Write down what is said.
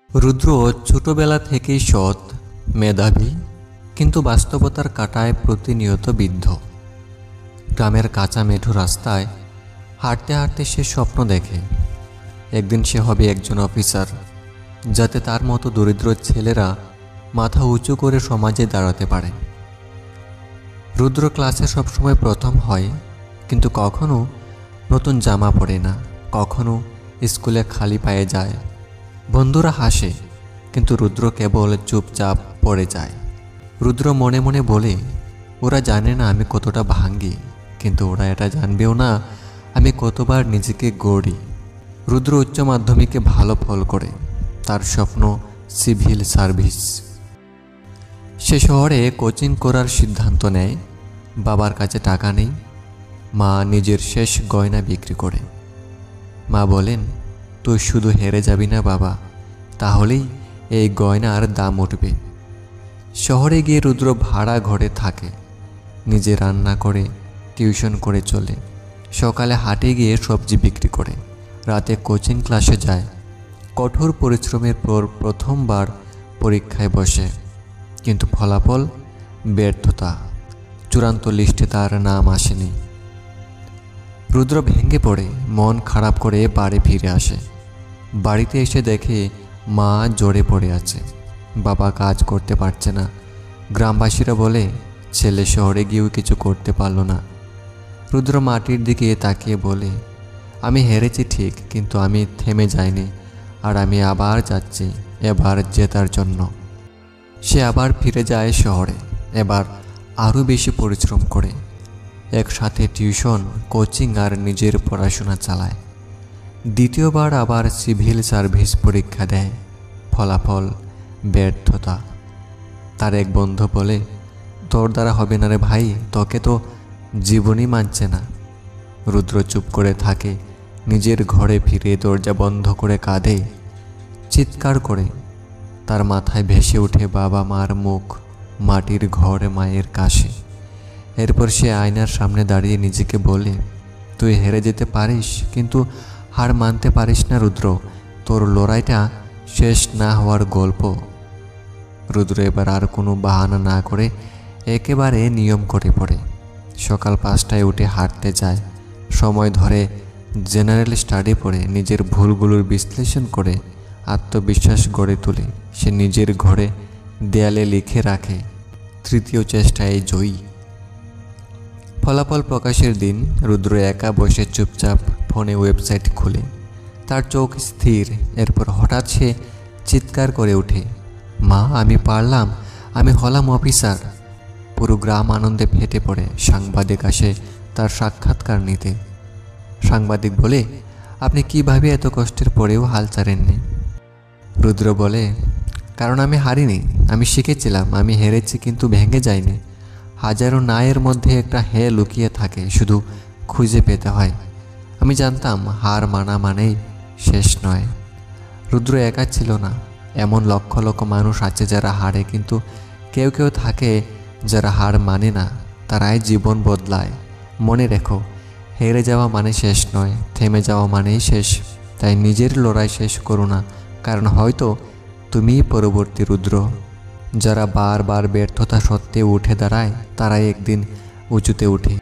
রুদ্র ছোটবেলা থেকেই সৎ, মেধাবী, কিন্তু বাস্তবতার কাঁটায় প্রতিনিয়ত বিদ্ধ। গ্রামের কাঁচা মেঠো রাস্তায় হাঁটতে হাঁটতে সে স্বপ্ন দেখে একদিন সে হবে একজন অফিসার, যাতে তার মতো দরিদ্র ছেলেরা মাথা উঁচু করে সমাজে দাঁড়াতে পারে। রুদ্র ক্লাসে সবসময় প্রথম হয়, কিন্তু কখনো নতুন জামা পরে না, কখনো স্কুলে খালি পায়ে যায়। বন্ধুরা হাসে, কিন্তু রুদ্র কেবল চুপচাপ পড়ে যায়। রুদ্র মনে মনে বলে, ওরা জানে না আমি কতটা ভাঙ্গি, কিন্তু ওরা এটা জানবেও না আমি কতবার নিজেকে গড়ি। রুদ্র উচ্চ মাধ্যমিকে ভালো ফল করে, তার স্বপ্ন সিভিল সার্ভিস। সে শহরে কোচিং করার সিদ্ধান্ত নেয়। বাবার কাছে টাকা নেই, মা নিজের শেষ গয়না বিক্রি করে। মা বলেন, তুই শুধু হেরে যাবি না বাবা, তাহলেই এই গয়নার দাম উঠবে। শহরে গিয়ে রুদ্র ভাড়া ঘরে থাকে, নিজে রান্না করে, টিউশন করে চলে। সকালে হাটে গিয়ে সবজি বিক্রি করে, রাতে কোচিং ক্লাসে যায়। কঠোর পরিশ্রমের পর প্রথমবার পরীক্ষায় বসে, কিন্তু ফলাফল ব্যর্থতা। চূড়ান্ত লিস্টে তার নাম আসেনি। রুদ্র ভেঙে পড়ে, মন খারাপ করে বাড়ি ফিরে আসে। বাড়িতে এসে দেখে মা জ্বরে পড়ে আছে, বাবা কাজ করতে পারছে না। গ্রামবাসীরা বলে, ছেলে শহরে গিয়েও কিছু করতে পারল না। রুদ্র মাটির দিকে তাকিয়ে বলে, আমি হেরেছি ঠিক, কিন্তু আমি থেমে যাইনি, আর আমি আবার যাচ্ছি, এবার জেতার জন্য। সে আবার ফিরে যায় শহরে, এবার আরও বেশি পরিশ্রম করে। একসাথে টিউশন, কোচিং আর নিজের পড়াশোনা চালায়। দ্বিতীয়বার আবার সিভিল সার্ভিস পরীক্ষা দেয়, ফলাফল ব্যর্থতা। তার এক বন্ধু বলে, তোর দ্বারা হবে না রে ভাই, তোকে তো জীবনই মানছে না। রুদ্র চুপ করে থাকে, নিজের ঘরে ফিরে দরজা বন্ধ করে কাঁদে, চিৎকার করে। তার মাথায় ভেসে ওঠে বাবা মার মুখ, মাটির ঘর, মায়ের কাছে। এরপর সে আয়নার সামনে দাঁড়িয়ে নিজেকে বলে, তুই হেরে যেতে পারিস, কিন্তু হার মানতে পারিস না রুদ্র। তোর লড়াইটা শেষ না হওয়ার গল্প। রুদ্র এবার আর কোনো বাহানা না করে একেবারে নিয়ম করে পড়ে। সকাল 5টায় উঠে হাঁটতে যায়, সময় ধরে জেনারেল স্টাডি পড়ে, নিজের ভুলগুলোর বিশ্লেষণ করে আত্মবিশ্বাস গড়ে তোলে। সে নিজের ঘরে দেয়ালে লিখে রাখে, তৃতীয় চেষ্টায় জয়ী। ফলাফল প্রকাশের দিন রুদ্র একা বসে চুপচাপ ফোনে ওয়েবসাইট খুলে। তার চোখ স্থির। এরপর হঠাৎ সে চিৎকার করে ওঠে, মা আমি পারলাম, আমি হলাম অফিসার। পুরো গ্রাম আনন্দে ফেটে পড়ে। সাংবাদিক আসে তার সাক্ষাৎকার নিতে। সাংবাদিক বলে, আপনি কিভাবে এত কষ্টের পরেও হাল ছাড়েননি? রুদ্র বলে, কারণ আমি হারিনি, আমি শিখেছিলাম। আমি হেরেছি কিন্তু ভেঙে যাইনি। হাজারো নায়ের মধ্যে একটা হে লুকিয়ে থাকে, শুধু খুঁজে পেতে হয়। আমি জানতাম হার মানা মানেই শেষ নয়। রুদ্র একা ছিল না, এমন লক্ষ লক্ষ মানুষ আছে যারা হারে, কিন্তু কেউ কেউ থাকে যারা হার মানে না, তারাই জীবন বদলায়। মনে রেখো, হেরে যাওয়া মানে শেষ নয়, থেমে যাওয়া মানেই শেষ। তাই নিজের লড়াই শেষ করো না, কারণ হয়তো তুমিই পরবর্তী রুদ্র। যারা বারবার ব্যর্থতা সত্ত্বেও উঠে দাঁড়ায়, তারাই একদিন উঁচুতে উঠে।